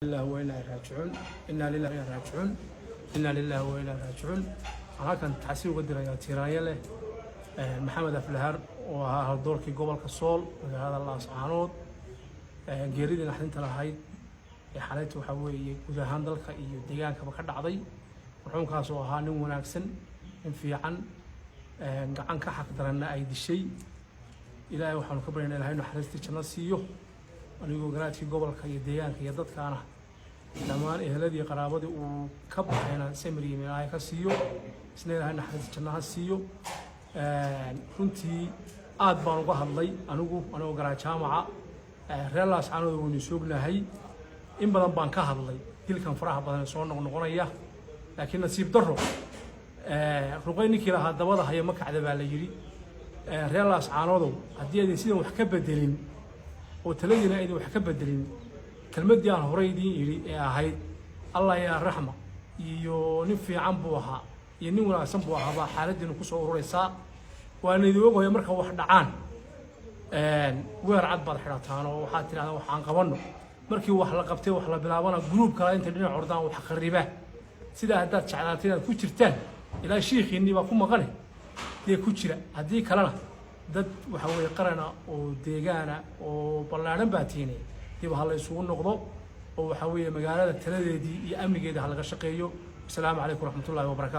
الله وإنا راجعون إنا لله وإنا راجعون إنا لله وإنا راجعون أنا كنت حسيب قدر يا تيرايا له محمد أفلهر وهذا دور كي قبل كسول هذا الله سبحانه جريد نحن ترى هاي حالته حوي وذا هندل كيديان كبكر عضي وحوم كاسو هاني وناكسن في عن كحق درنا أيدي شيء إلى وحنا كبرنا إلى هاي نحرستي كناسيو anigu garaadkii gobolka iyo deegaanka iyo dadkaana dhammaan eheladii qaraabadii uu ka baxayna samiriye ay ka siiyo isna ilaahay naxariis jannaha siiyo runtii aad baan uga hadlay anigu garaad jaamaca reelaas aanadu waynu soognahay in badan baan ka hadlay dilkan faraha badan soo noqonaya laakiin nasiib darro ruqayninkii lahaa dabada haya ma kacda baa la yiri reelaas aanadu haddii ay sidoo wax ka bedelin وتلاقينا إذا وحكب الدليل كلمة دي أنا هريدين إلي هاي الله يا رحمة ينفي عن بوها ينونا سنبوها با حالتي نقص ورساء وأنا إذا وجه يمرك واحد عان ويرعد بالحراتان وحاتي هذا وحان قبنا مركي وحلا قبتي وحلا بلاوانا جروب كلا أنت لنا عردان وحقربه سيدا هدات شعلاتنا كوتشرتان إلى شيخ إني بكون مغني دي كوتشرة هدي كلنا dad waxa weey qarana oo deegaana oo ballaaran baatiinay dib hal isugu noqdo oo waxa weey magaalada taladeedii iyo amnigeeda hal laga shaqeeyo. Assalaamu calaykum waraxmatullaahi wabarakaatuh.